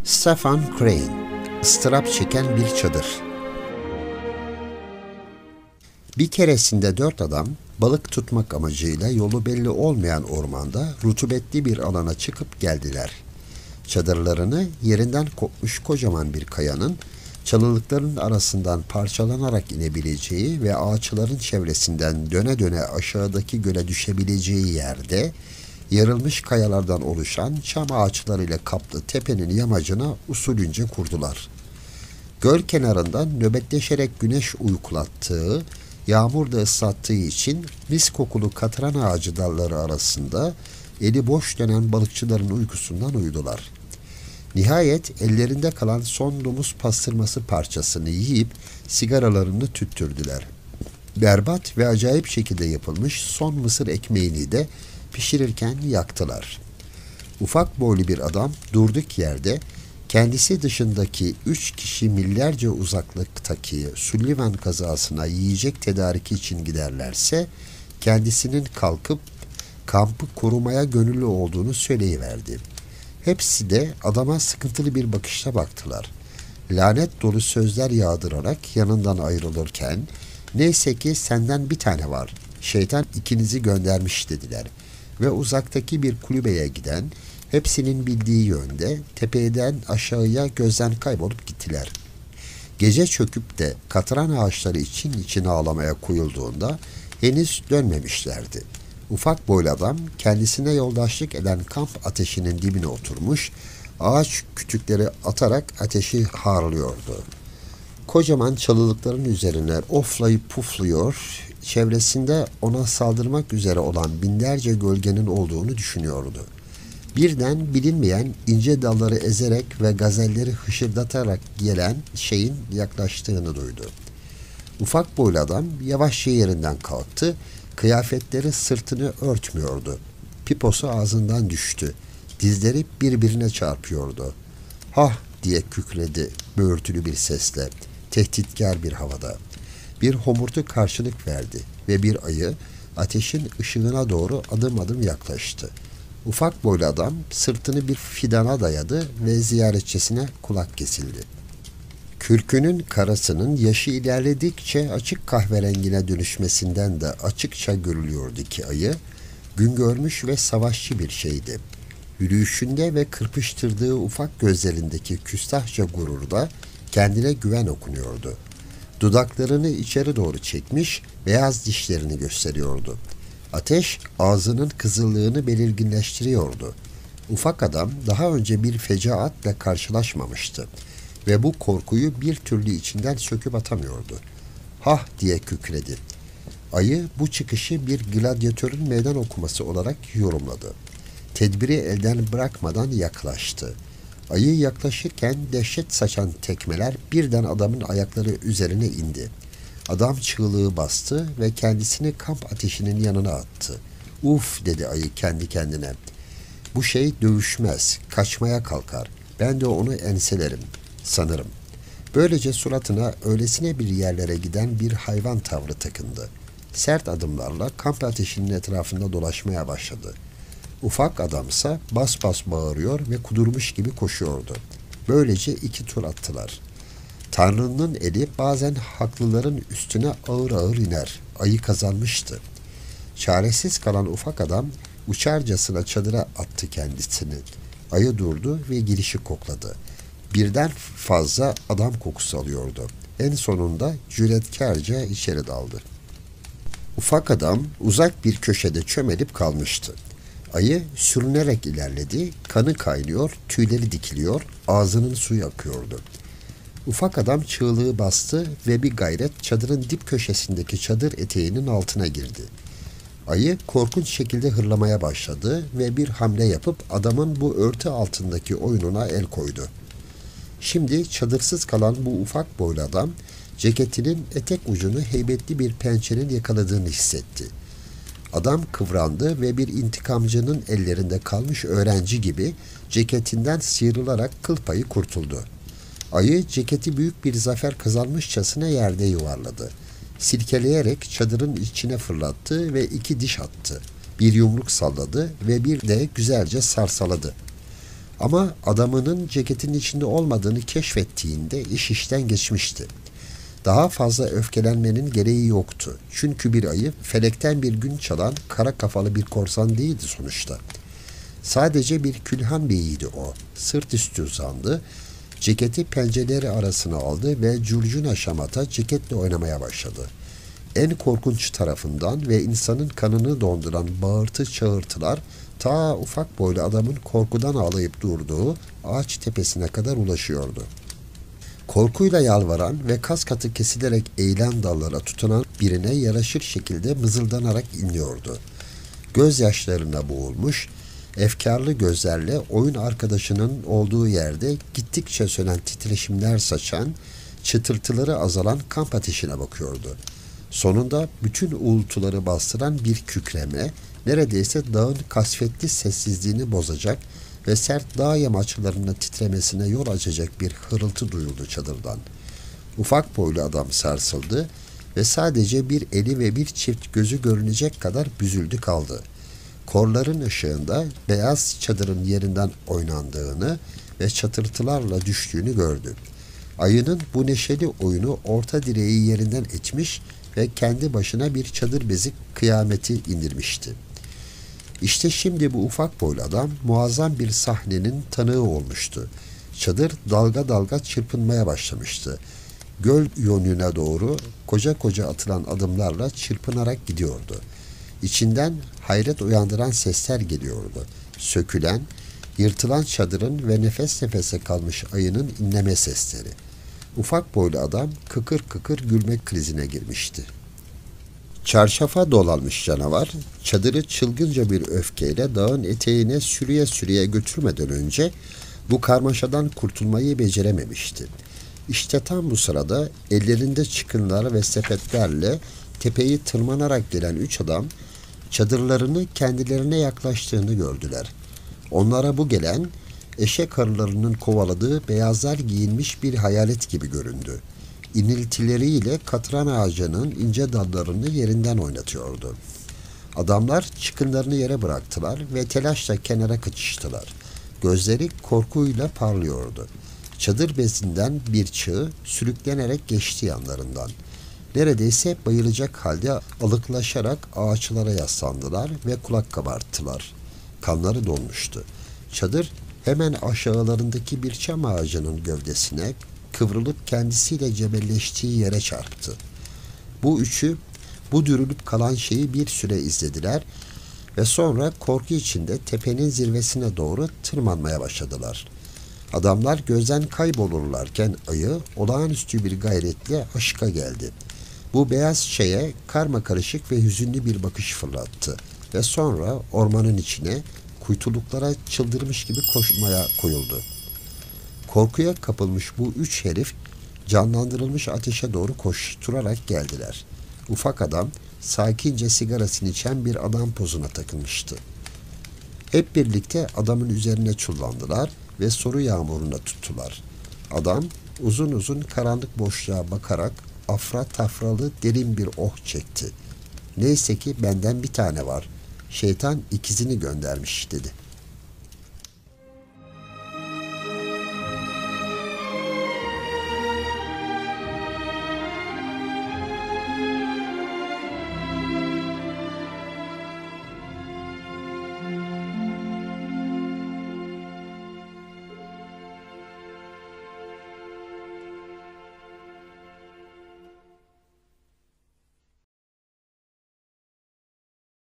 Stephen Crane, ıstırap çeken bir çadır. Bir keresinde 4 adam balık tutmak amacıyla yolu belli olmayan ormanda rutubetli bir alana çıkıp geldiler. Çadırlarını yerinden kopmuş kocaman bir kayanın çalılıkların arasından parçalanarak inebileceği ve ağaçların çevresinden döne döne aşağıdaki göle düşebileceği yerde yarılmış kayalardan oluşan çam ağaçlarıyla kaplı tepenin yamacına usulünce kurdular. Göl kenarından nöbetleşerek güneş uykulattığı, yağmur da ıslattığı için mis kokulu katran ağacı dalları arasında eli boş dönen balıkçıların uykusundan uyudular. Nihayet ellerinde kalan son domuz pastırması parçasını yiyip sigaralarını tüttürdüler. Berbat ve acayip şekilde yapılmış son mısır ekmeğini de pişirirken yaktılar. Ufak boylu bir adam durduk yerde kendisi dışındaki 3 kişi millerce uzaklıktaki Sullivan kazasına yiyecek tedariki için giderlerse kendisinin kalkıp kampı korumaya gönüllü olduğunu söyleyiverdi. Hepsi de adama sıkıntılı bir bakışla baktılar. Lanet dolu sözler yağdırarak yanından ayrılırken neyse ki senden bir tane var, şeytan ikinizi göndermiş dediler ve uzaktaki bir kulübeye giden hepsinin bildiği yönde tepeden aşağıya gözden kaybolup gittiler. Gece çöküp de katran ağaçları için ağlamaya koyulduğunda henüz dönmemişlerdi. Ufak boylu adam kendisine yoldaşlık eden kamp ateşinin dibine oturmuş, ağaç kütükleri atarak ateşi harlıyordu. Kocaman çalılıkların üzerine oflayıp pufluyor, çevresinde ona saldırmak üzere olan binlerce gölgenin olduğunu düşünüyordu. Birden bilinmeyen ince dalları ezerek ve gazelleri hışırdatarak gelen şeyin yaklaştığını duydu. Ufak boylu adam yavaşça yerinden kalktı, kıyafetleri sırtını örtmüyordu. Piposu ağzından düştü, dizleri birbirine çarpıyordu. "Hah!" diye kükredi böğürtülü bir sesle, tehditkar bir havada. Bir homurtu karşılık verdi ve bir ayı ateşin ışığına doğru adım adım yaklaştı. Ufak boylu adam sırtını bir fidana dayadı ve ziyaretçisine kulak kesildi. Kürkünün karasının yaşı ilerledikçe açık kahverengine dönüşmesinden de açıkça görülüyordu ki ayı gün görmüş ve savaşçı bir şeydi. Yürüyüşünde ve kırpıştırdığı ufak gözlerindeki küstahça gururda kendine güven okunuyordu. Dudaklarını içeri doğru çekmiş, beyaz dişlerini gösteriyordu. Ateş ağzının kızıllığını belirginleştiriyordu. Ufak adam daha önce bir fecaatle karşılaşmamıştı ve bu korkuyu bir türlü içinden söküp atamıyordu. "Hah!" diye kükredi. Ayı bu çıkışı bir gladyatörün meydan okuması olarak yorumladı. Tedbiri elden bırakmadan yaklaştı. Ayı yaklaşırken dehşet saçan tekmeler birden adamın ayakları üzerine indi. Adam çığlığı bastı ve kendisini kamp ateşinin yanına attı. "Uf!" dedi ayı kendi kendine. "Bu şey dövüşmez, kaçmaya kalkar. Ben de onu enselerim, sanırım." Böylece suratına öylesine bir yerlere giden bir hayvan tavrı takındı. Sert adımlarla kamp ateşinin etrafında dolaşmaya başladı. Ufak adamsa bas bas bağırıyor ve kudurmuş gibi koşuyordu. Böylece 2 tur attılar. Tanrı'nın eli bazen haklıların üstüne ağır ağır iner. Ayı kazanmıştı. Çaresiz kalan ufak adam uçarcasına çadıra attı kendisini. Ayı durdu ve girişi kokladı. Birden fazla adam kokusu alıyordu. En sonunda cüretkarca içeri daldı. Ufak adam uzak bir köşede çömelip kalmıştı. Ayı sürünerek ilerledi, kanı kaynıyor, tüyleri dikiliyor, ağzının suyu akıyordu. Ufak adam çığlığı bastı ve bir gayret çadırın dip köşesindeki çadır eteğinin altına girdi. Ayı korkunç şekilde hırlamaya başladı ve bir hamle yapıp adamın bu örtü altındaki oyununa el koydu. Şimdi çadırsız kalan bu ufak boylu adam ceketinin etek ucunu heybetli bir pençenin yakaladığını hissetti. Adam kıvrandı ve bir intikamcının ellerinde kalmış öğrenci gibi ceketinden sıyrılarak kıl payı kurtuldu. Ayı ceketi büyük bir zafer kazanmışçasına yerde yuvarladı. Silkeleyerek çadırın içine fırlattı ve 2 diş attı. Bir yumruk salladı ve bir de güzelce sarsaladı. Ama adamının ceketin içinde olmadığını keşfettiğinde iş işten geçmişti. Daha fazla öfkelenmenin gereği yoktu. Çünkü bir ayı felekten bir gün çalan kara kafalı bir korsan değildi sonuçta. Sadece bir külhan beyiydi o. Sırt üstü uzandı. Ceketi pencereleri arasına aldı ve curcuna şamata ceketle oynamaya başladı. En korkunç tarafından ve insanın kanını donduran bağırtı çağırtılar ta ufak boylu adamın korkudan ağlayıp durduğu ağaç tepesine kadar ulaşıyordu. Korkuyla yalvaran ve kas katı kesilerek eğilen dallara tutunan birine yaraşır şekilde mızıldanarak inliyordu. Gözyaşlarına boğulmuş, efkarlı gözlerle oyun arkadaşının olduğu yerde gittikçe sönen titreşimler saçan, çıtırtıları azalan kamp ateşine bakıyordu. Sonunda bütün uğultuları bastıran bir kükreme, neredeyse dağın kasvetli sessizliğini bozacak ve sert dağ yamaçlarının titremesine yol açacak bir hırıltı duyuldu çadırdan. Ufak boylu adam sarsıldı ve sadece bir eli ve bir çift gözü görünecek kadar büzüldü kaldı. Korların ışığında beyaz çadırın yerinden oynandığını ve çatırtılarla düştüğünü gördü. Ayının bu neşeli oyunu orta direği yerinden etmiş ve kendi başına bir çadır bezi kıyameti indirmişti. İşte şimdi bu ufak boylu adam muazzam bir sahnenin tanığı olmuştu. Çadır dalga dalga çırpınmaya başlamıştı. Göl yönüne doğru koca koca atılan adımlarla çırpınarak gidiyordu. İçinden hayret uyandıran sesler geliyordu. Sökülen, yırtılan çadırın ve nefes nefese kalmış ayının inleme sesleri. Ufak boylu adam kıkır kıkır gülmek krizine girmişti. Çarşafa dolanmış canavar, çadırı çılgınca bir öfkeyle dağın eteğine sürüye sürüye götürmeden önce bu karmaşadan kurtulmayı becerememişti. İşte tam bu sırada ellerinde çıkınlar ve sepetlerle tepeyi tırmanarak gelen üç adam çadırlarını kendilerine yaklaştığını gördüler. Onlara bu gelen eşek arılarının kovaladığı beyazlar giyinmiş bir hayalet gibi göründü. İniltileriyle katran ağacının ince dallarını yerinden oynatıyordu. Adamlar çıkınlarını yere bıraktılar ve telaşla kenara kaçıştılar. Gözleri korkuyla parlıyordu. Çadır bezinden bir çığ sürüklenerek geçti yanlarından. Neredeyse bayılacak halde alıklaşarak ağaçlara yaslandılar ve kulak kabarttılar. Kanları donmuştu. Çadır hemen aşağılarındaki bir çam ağacının gövdesine kıvrılıp kendisiyle cebelleştiği yere çarptı. Bu üçü bu dürülüp kalan şeyi bir süre izlediler ve sonra korku içinde tepenin zirvesine doğru tırmanmaya başladılar. Adamlar gözden kaybolurlarken ayı olağanüstü bir gayretle aşka geldi. Bu beyaz şeye karmakarışık ve hüzünlü bir bakış fırlattı ve sonra ormanın içine kuytuluklara çıldırmış gibi koşmaya koyuldu. Korkuya kapılmış bu üç herif canlandırılmış ateşe doğru koşturarak geldiler. Ufak adam sakince sigarasını içen bir adam pozuna takılmıştı. Hep birlikte adamın üzerine çullandılar ve soru yağmuruna tuttular. Adam uzun uzun karanlık boşluğa bakarak afra tafralı derin bir oh çekti. Neyse ki benden bir tane var. Şeytan ikizini göndermiş dedi.